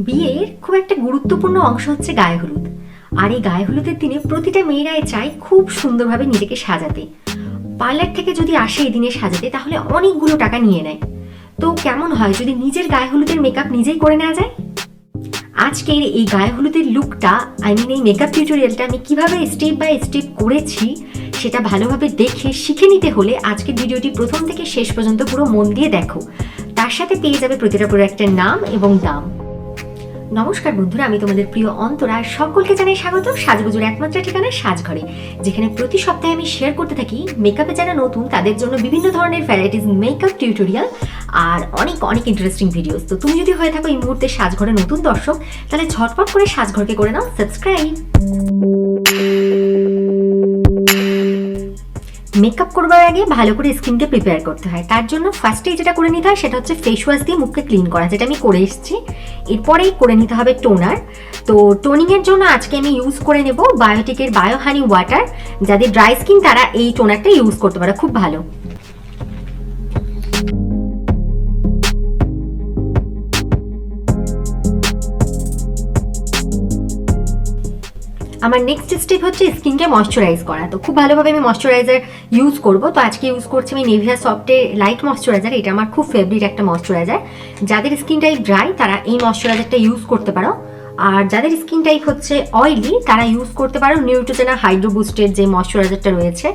বিয়ের খুব একটা গুরুত্বপূর্ণ অংশ হচ্ছে গায়ে হলুদ। আর এই গায়ে হলুদের দিনে প্রতিটা মেয়েরাই চায় খুব সুন্দরভাবে নিজেকে সাজাতে। পার্লার থেকে যদি আসে এই দিনে সাজাতে তাহলে অনেকগুলো টাকা নিয়ে নেয়। তো কেমন হয় যদি নিজের গায়ে হলুদের মেকআপ নিজেই করে নেওয়া যায়? আজকের এই গায়ে হলুদের লুকটা এই মেকআপ টিউটোরিয়ালটা আমি কিভাবে স্টেপ বাই স্টেপ করেছি সেটা ভালোভাবে দেখে শিখে নিতে হলে আজকের ভিডিওটি প্রথম থেকে শেষ পর্যন্ত পুরো মন দিয়ে দেখো। তার সাথে পেয়ে যাবে প্রতিটা প্রোডাক্টের নাম এবং দাম। নমস্কার বন্ধুরা, আমি তোমাদের প্রিয় অন্তরা। সকলকে জানাই স্বাগত সাজগোজের একমাত্র ঠিকানা সাজ ঘরে, যেখানে প্রতি সপ্তাহে আমি শেয়ার করতে থাকি মেকআপে যারা নতুন তাদের জন্য বিভিন্ন ধরনের ভ্যারাইটিস মেকআপ টিউটোরিয়াল আর অনেক অনেক ইন্টারেস্টিং ভিডিওস। তো তুমি যদি হয়ে থাকো এই মুহূর্তে সাজঘরে নতুন দর্শক, তাহলে ঝটপট করে সাজঘরকে করে নাও সাবস্ক্রাইব। মেকআপ করবার আগে ভালো করে স্কিনকে প্রিপেয়ার করতে হয়। তার জন্য ফার্স্টেই যেটা করে নিতে হয় সেটা হচ্ছে ফেস ওয়াশ দিয়ে মুখকে ক্লিন করা, যেটা আমি করে এসেছি। এরপরেই করে নিতে হবে টোনার। তো টোনিংয়ের জন্য আজকে আমি ইউজ করে নেব বায়োটিকের বায়ো হানি ওয়াটার। যাদের ড্রাই স্কিন তারা এই টোনারটা ইউজ করতে পারে, খুব ভালো। আমার নেক্সট স্টেপ হচ্ছে স্কিনকে ময়শ্চারাইজ করা। তো খুব ভালোভাবে আমি ময়শ্চারাইজার ইউজ করব। তো আজকে ইউজ করছি আমি নিভিয়া সফটের লাইট ময়শ্চারাইজার। এটা আমার খুব ফেভারিট একটা ময়শ্চারাইজার। যাদের স্কিন টাইপ ড্রাই তারা এই ময়শ্চারাইজারটা ইউজ করতে পারো, আর যাদের স্কিন টাইপ হচ্ছে অয়েলি তারা ইউজ করতে পারো নিউট্রিজেনা হাইড্রো বুস্টের যে ময়শ্চারাইজারটা রয়েছে।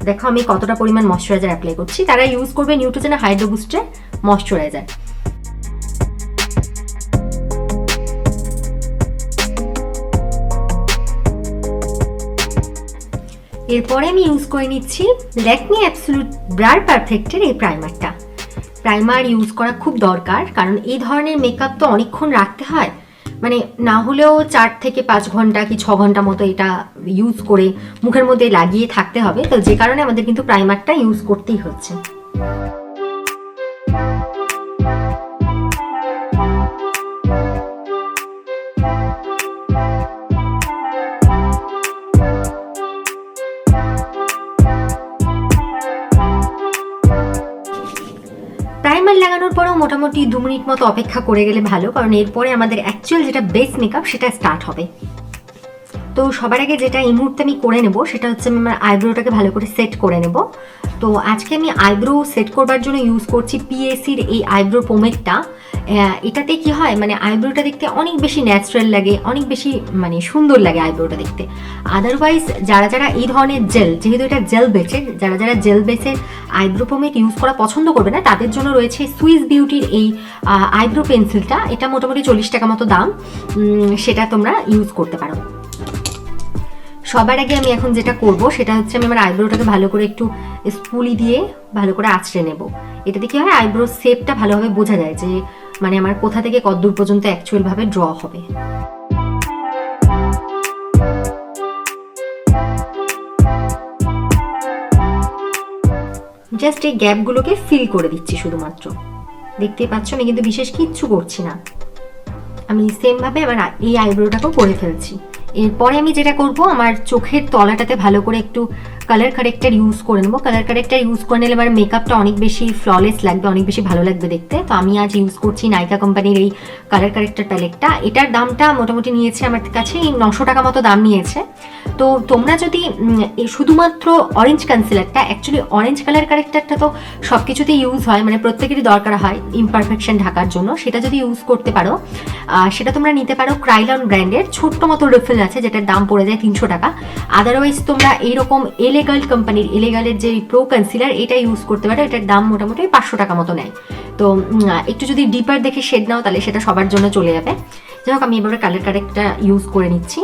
দেখো আমি কতটা পরিমাণ ময়শ্চারাইজার অ্যাপ্লাই করছি। তারা ইউজ করবে নিউট্রিজেনা হাইড্রো বুস্টের ময়শ্চারাইজার। এরপরে আমি ইউজ করে নিচ্ছি ল্যাকমি অ্যাবসোলুট ব্রার পারফেক্টের এই প্রাইমারটা। প্রাইমার ইউজ করা খুব দরকার, কারণ এই ধরনের মেকআপ তো অনেকক্ষণ রাখতে হয়, মানে না হলেও 4 থেকে 5 ঘন্টা কি 6 ঘন্টা মতো এটা ইউজ করে মুখের মধ্যে লাগিয়ে থাকতে হবে। তো যে কারণে আমাদের কিন্তু প্রাইমারটা ইউজ করতেই হচ্ছে। প্রাইমার লাগানোর পরেও মোটামুটি 2 মিনিট মতো অপেক্ষা করে গেলে ভালো, কারণ এরপরে আমাদের অ্যাকচুয়াল যেটা বেস মেকআপ সেটা স্টার্ট হবে। তো সবার আগে যেটা এই মুহূর্তে আমি করে নেব সেটা হচ্ছে আমি আমার আইব্রোটাকে ভালো করে সেট করে নেব। তো আজকে আমি আইব্রো সেট করবার জন্য ইউজ করছি পিএসির এই আইব্রো পোমেডটা। এটাতে কি হয়, মানে আইব্রোটা দেখতে অনেক বেশি ন্যাচারাল লাগে, অনেক বেশি মানে সুন্দর লাগে আইব্রোটা দেখতে। আদারওয়াইজ যারা এই ধরনের জেল, যেহেতু এটা জেল বেসের, যারা জেল বেসের আইব্রো পোমেড ইউজ করা পছন্দ করবে না তাদের জন্য রয়েছে সুইস বিউটির এই আইব্রো পেন্সিলটা। এটা মোটামুটি 40 টাকা মতো দাম, সেটা তোমরা ইউজ করতে পারো। সবার আগে আমি এখন যেটা করব সেটা হচ্ছে আমি আমার আইব্রোটাকে ভালো করে একটু স্পুলি দিয়ে ভালো করে আঁচড়ে নেব। এটাতে কি হয়, আইব্রো শেপটা ভালোভাবে বোঝা যায় যে মানে আমার কোথা থেকে কতদূর পর্যন্ত অ্যাকচুয়াল ভাবে ড্র হবে। জাস্ট এই গ্যাপগুলোকে ফিল করে দিচ্ছি শুধুমাত্র। দেখতেই পাচ্ছ আমি কিন্তু বিশেষ কিচ্ছু করছি না। আমি সেম ভাবে আবার এই আইব্রোটাকেও করে ফেলছি। এরপরে আমি যেটা করব, আমার চোখের তলাটাতে ভালো করে একটু কালার কারেক্টার ইউজ করে নেবো। কালার কারেক্টার ইউজ করে নিলে এবার মেকআপটা অনেক বেশি ফ্ললেস লাগবে, অনেক বেশি ভালো লাগবে দেখতে। তো আমি আজ ইউজ করছি নাইকা কোম্পানির এই কালার কারেক্টার প্যালেটটা। এটার দামটা মোটামুটি নিয়েছে আমার কাছে 900 টাকা মতো দাম নিয়েছে। তো তোমরা যদি শুধুমাত্র অরেঞ্জ কনসিলারটা, অ্যাকচুয়ালি অরেঞ্জ কালার কারেক্টারটা তো সব কিছুতেই ইউজ হয়, মানে প্রত্যেকেরই দরকার হয় ইমপারফেকশন ঢাকার জন্য, সেটা যদি ইউজ করতে পারো সেটা তোমরা নিতে পারো ক্রাইলন ব্র্যান্ডের ছোট্ট মতো রিফিল আছে, যেটার দাম পড়ে যায় 300 টাকা। আদারওয়াইজ তোমরা এইরকম এলেগাল কোম্পানির এলেগালের যে প্রো কনসিলার এটা ইউজ করতে পারো। এটার দাম মোটামুটি 500 টাকা মতো নেয়। তো একটু যদি ডিপার দেখে শেড নাও তাহলে সেটা সবার জন্য চলে যাবে। যাই হোক আমি এবারে কালার কারেক্টটা ইউজ করে নিচ্ছি।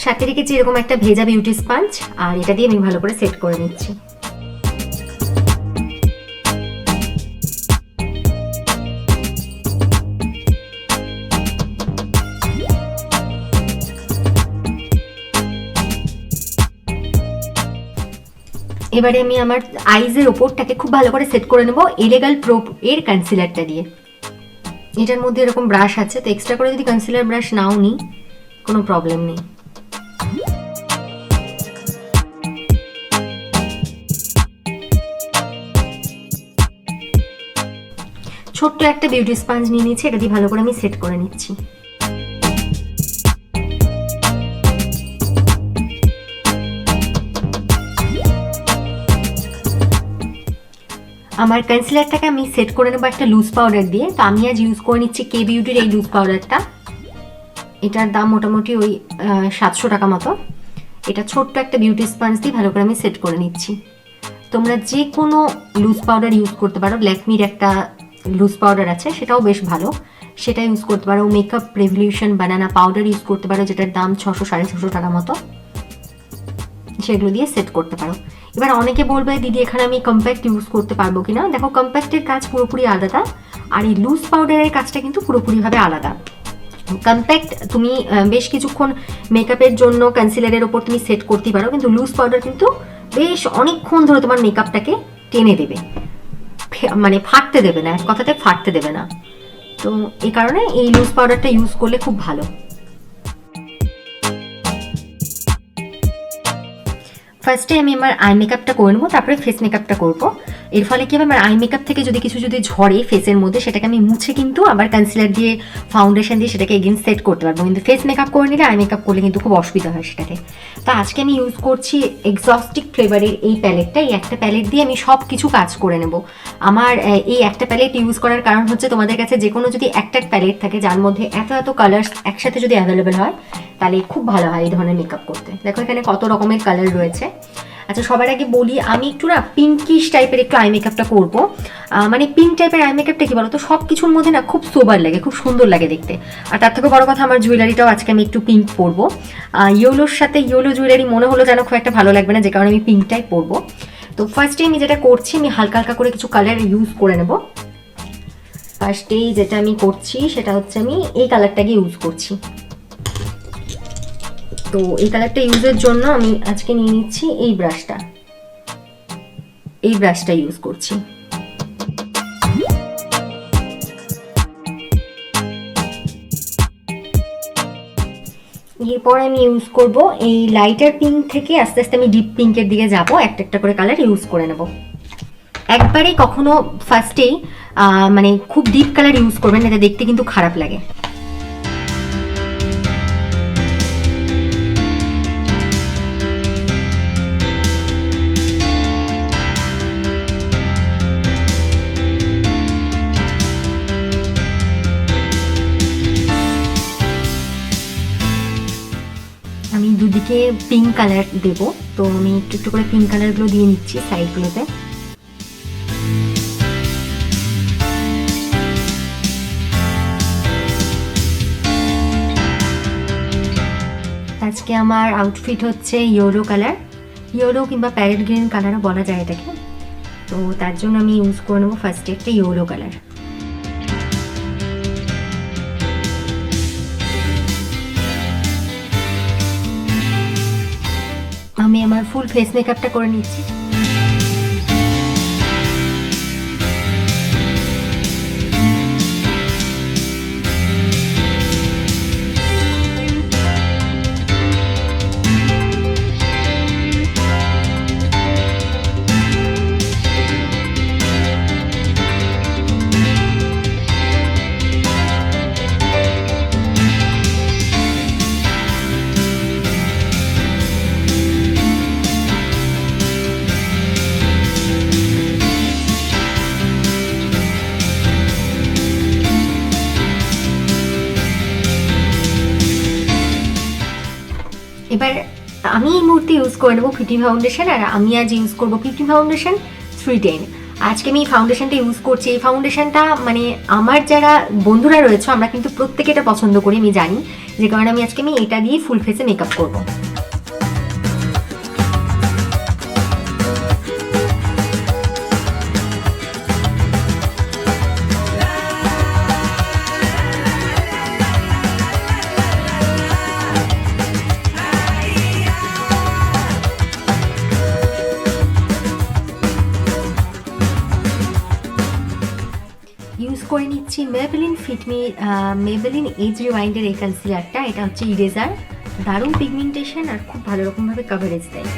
সাথে রেখেছি এরকম একটা ভেজা বিউটি স্পঞ্জ, আর এটা দিয়ে আমি ভালো করে সেট করে নিচ্ছি। এবারে আমি আমার আইজের ওপরটাকে খুব ভালো করে সেট করে নেব এলেগাল প্রো এর কনসিলারটা দিয়ে। এটার মধ্যে এরকম ব্রাশ আছে, তো এক্সট্রা করে যদি কনসিলার ব্রাশ নাও নিই কোনো প্রবলেম নেই। ছোট্ট একটা বিউটি স্পঞ্জ নিয়ে নিচ্ছি, এটা দিয়ে ভালো করে আমি সেট করে নিচ্ছি। আমার কনসিলারটাকে আমি সেট করে নেবো একটা লুজ পাউডার দিয়ে। তো আমি আজ ইউজ করে নিচ্ছি কে বিউটির এই লুজ পাউডারটা। এটার দাম মোটামুটি ওই 700 টাকা মতো। এটা ছোট্ট একটা বিউটি স্পঞ্জ দিয়ে ভালো করে আমি সেট করে নিচ্ছি। তোমরা যে কোনো লুজ পাউডার ইউজ করতে পারো, ল্যাকমির একটা লুজ পাউডার আছে, সেটাও বেশ ভালো, সেটা ইউজ করতে পারো। মেকআপ রেভলিউশন বানানা পাউডার ইউজ করতে পারো, যেটার দাম 600-650 টাকা মতো, সেগুলো দিয়ে সেট করতে পারো। এবার অনেকে বলবে দিদি এখানে আমি কম্প্যাক্ট ইউজ করতে পারবো কিনা। দেখো, কম্প্যাক্টের কাজ পুরোপুরি আলাদা, আর এই লুজ পাউডারের কাজটা কিন্তু পুরোপুরিভাবে আলাদা। কম্প্যাক্ট তুমি বেশ কিছুক্ষণ মেকআপের জন্য কনসিলারের ওপর তুমি সেট করতে পারো, কিন্তু লুজ পাউডার কিন্তু বেশ অনেকক্ষণ ধরে তোমার মেকআপটাকে টেনে দেবে, মানে ফাটতে দেবে না, এক কথাতে ফাটতে দেবে না। তো এই কারণে এই লুজ পাউডারটা ইউজ করলে খুব ভালো। ফার্স্টে আমি আমার আই মেকআপটা করে নেবো, তারপরে ফেস মেকআপটা করবো। এর ফলে কি হবে, আমার আই মেকআপ থেকে যদি কিছু ঝরে ফেসের মধ্যে, সেটাকে আমি মুছে কিন্তু আবার কনসিলার দিয়ে ফাউন্ডেশন দিয়ে সেটাকে এগেন সেট করতে পারবো। কিন্তু ফেস মেকআপ করে নিলে আই মেকআপ করলে কিন্তু খুব অসুবিধা হয় সেটাতে। তো আজকে আমি ইউজ করছি এক্সস্টিক ফ্লেভারের এই প্যালেটটা। এই একটা প্যালেট দিয়ে আমি সব কিছু কাজ করে নেব। আমার এই একটা প্যালেট ইউজ করার কারণ হচ্ছে, তোমাদের কাছে যে কোনো যদি একটা প্যালেট থাকে যার মধ্যে এত কালার্স একসাথে যদি অ্যাভেলেবেল হয়, তাহলে খুব ভালো হয় এই ধরনের মেকআপ করতে। দেখো এখানে কত রকমের কালার রয়েছে। আচ্ছা, সবার আগে বলি, আমি একটু না পিঙ্কিশ টাইপের একটু আই মেকআপটা করবো। মানে পিঙ্ক টাইপের আই মেকআপটা কি বলতো, সব কিছুর মধ্যে না খুব সোবার লাগে, খুব সুন্দর লাগে দেখতে। আর তার থেকে বড় কথা, আমার জুয়েলারিটাও আজকে আমি একটু পিঙ্ক পরবো। ইয়েলোর সাথে ইয়েলো জুয়েলারি মনে হলো যেন খুব একটা ভালো লাগবে না, যে কারণে আমি পিঙ্কটাই পরবো। তো ফার্স্টে আমি যেটা করছি, আমি হালকা হালকা করে কিছু কালার ইউজ করে নেব। ফার্স্টেই যেটা আমি করছি সেটা হচ্ছে, আমি এই কালারটাকে ইউজ করছি। তো এই কালারটা ইউজের জন্য আমি আজকে নিয়ে নিচ্ছি এই ব্রাশটা ইউজ করছি। এরপর আমি ইউজ করব এই লাইটার পিঙ্ক থেকে আস্তে আস্তে আমি ডিপ পিঙ্কের দিকে যাব, একটা একটা করে কালার ইউজ করে নেব। একবারেই কখনো ফার্স্টেই মানে খুব ডিপ কালার ইউজ করবেন, এটা দেখতে কিন্তু খারাপ লাগে। আমি দুদিকে পিঙ্ক কালার দেব, তো আমি একটু একটু করে পিঙ্ক কালারগুলো দিয়ে নিচ্ছি সাইডগুলোতে। আজকে আমার আউটফিট হচ্ছে ইয়েলো কালার, ইয়েলো কিংবা প্যারেট গ্রিন কালারও বলা যায় এটাকে। তো তার জন্য আমি ইউজ করে নেবো ফার্স্টে একটা ইয়েলো কালার। আমি আমার ফুল ফেস মেকআপটা করে নিচ্ছি। এবার আমি এই মুহূর্তে ইউজ করে নেবো ফিটি ফাউন্ডেশন, আর আমি আজ ইউজ করবো ফিটি ফাউন্ডেশন 310। আজকে আমি এই ফাউন্ডেশনটা ইউজ করছি। এই ফাউন্ডেশনটা মানে আমার যারা বন্ধুরা রয়েছে, আমরা কিন্তু প্রত্যেকে এটা পছন্দ করি, আমি জানি, যে কারণে আমি আজকে এটা দিয়ে ফুল ফেসে মেকআপ করবো। ইউজ করে নিচ্ছি করছি মেবেলিন এজ রিওয়াইন্ডের এই কনসিলারটা। এটা হচ্ছে ইরেজার, দারুণ পিগমেন্টেশন আর খুব ভালো রকমভাবে কভারেজ দেয়।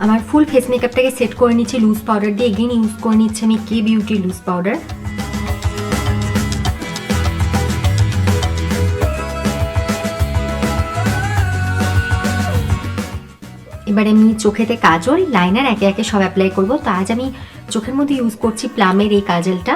আমার ফুল ফেস মেকআপটাকে সেট করে নিচ্ছি লুজ পাউডার দিয়ে। এগেইন ইউজ করে নিচ্ছি আমি কে বিউটি লুজ পাউডার। এবারে আমি চোখেতে কাজল, লাইনার একে একে সব অ্যাপ্লাই করব। তো আজ আমি চোখের মধ্যে ইউজ করছি প্লামের এই কাজলটা।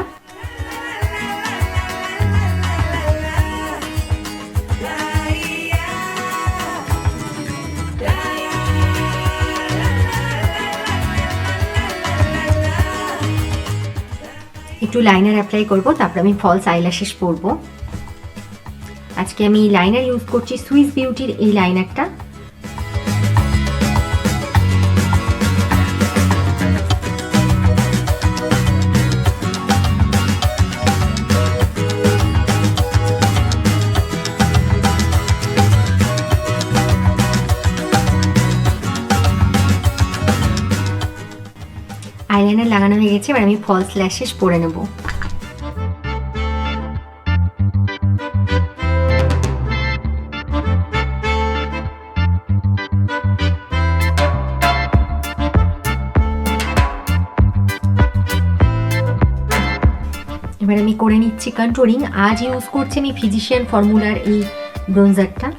একটু লাইনার অ্যাপ্লাই করব, তারপর আমি ফলস আইল্যাশেস পরব। আজকে আমি লাইনার ইউজ করছি সুইস বিউটির এই লাইনারটা। আইলাইনার লাগানো হয়ে গেছে, এবার আমি ফলস ল্যাশেস পরে নেব। এবার আমি করে নিচ্ছি কন্ট্রোলিং। আজ ইউজ করছি আমি ফিজিশিয়ান ফর্মুলার এই ব্রোঞ্জারটা।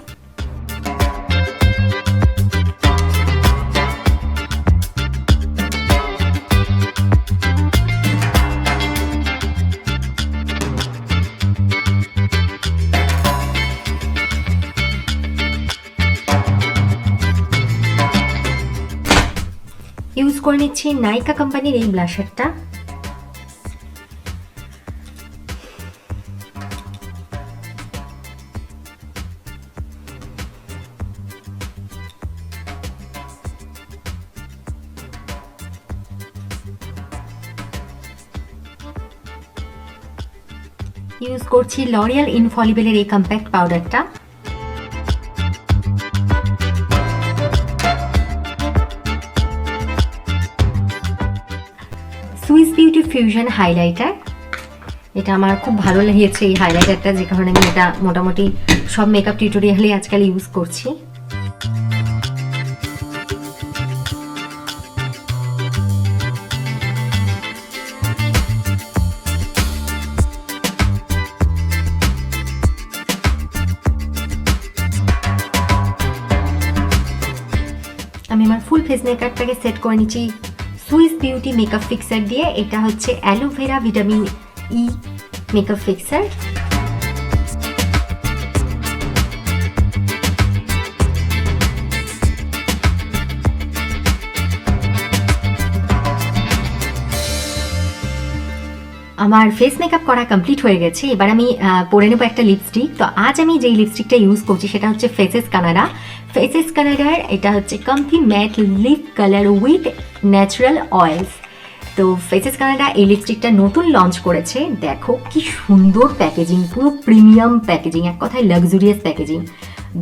ইউজ করে নিচ্ছি নাইকা কোম্পানির এই ব্লাশারটা। ইউজ করছি লরিয়াল ইনফলিবলের এই কম্প্যাক্ট পাউডারটা। সুইস বিউটি ফিউশন হাইলাইটার, এটা আমার খুব ভালো লেগেছে এই হাইলাইটারটা, যে কারণে আমি এটা মোটামুটি সব মেকআপ টিউটোরিয়ালে আজকাল ইউজ করছি। আমি আমার ফুল ফেস মেকআপটাকে সেট করে নিচ্ছি সুইস বিউটি মেকআপ ফিক্সার দিয়ে। এটা হচ্ছে aloe vera vitamin E makeup fixer. আমার ফেস মেকআপ করা কমপ্লিট হয়ে গেছে। এবার আমি পরে নেবো একটা লিপস্টিক। তো আজ আমি যেই লিপস্টিকটা ইউজ করছি সেটা হচ্ছে ফেসেস কানাডার এটা হচ্ছে comfy matte lip colour with natural oils. তো ফেসেস কানাডা এই লিপস্টিকটা নতুন লঞ্চ করেছে। দেখো কি সুন্দর প্যাকেজিং, পুরো প্রিমিয়াম প্যাকেজিং, এক কথায় লাক্সুরিয়াস প্যাকেজিং।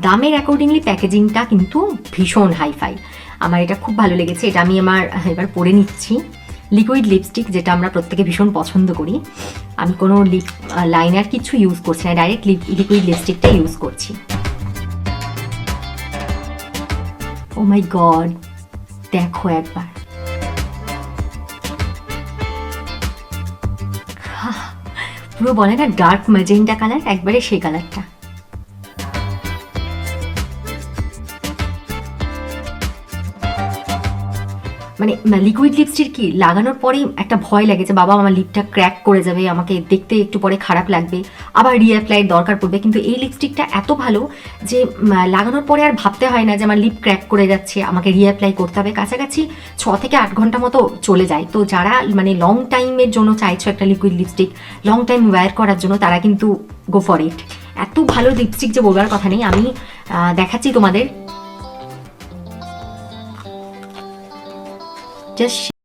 দামের অ্যাকর্ডিংলি প্যাকেজিংটা কিন্তু ভীষণ হাইফাই। আমার এটা খুব ভালো লেগেছে। এটা আমি এবার পরে নিচ্ছি। লিকুইড লিপস্টিক, যেটা আমরা প্রত্যেকে ভীষণ পছন্দ করি। আমি কোনো লাইনার কিছু ইউজ করছি না, ডাইরেক্ট লিকুইড লিপস্টিকটা ইউজ করছি। ও মাই গড, দেখো একবার, পুরো বলে না ডার্ক ম্যাজেন্টা কালার, একবারে সেই কালারটা। মানে লিকুইড লিপস্টিক কি লাগানোর পরেই একটা ভয় লাগে যে বাবা আমার লিপটা ক্র্যাক করে যাবে, আমাকে দেখতে একটু পরে খারাপ লাগবে, আবার রিঅ্যাপ্লাইয়ের দরকার পড়বে। কিন্তু এই লিপস্টিকটা এত ভালো যে লাগানোর পরে আর ভাবতে হয় না যে আমার লিপ ক্র্যাক করে যাচ্ছে, আমাকে রিঅ্যাপ্লাই করতে হবে। কাছাকাছি 6 থেকে 8 ঘন্টা মতো চলে যায়। তো যারা মানে লং টাইমের জন্য চাইছো একটা liquid lipstick long time wear করার জন্য, তারা কিন্তু গো ফর ইট। এত ভালো লিপস্টিক যে বলবার কথা নেই। আমি দেখাচ্ছি তোমাদের। জাস্ট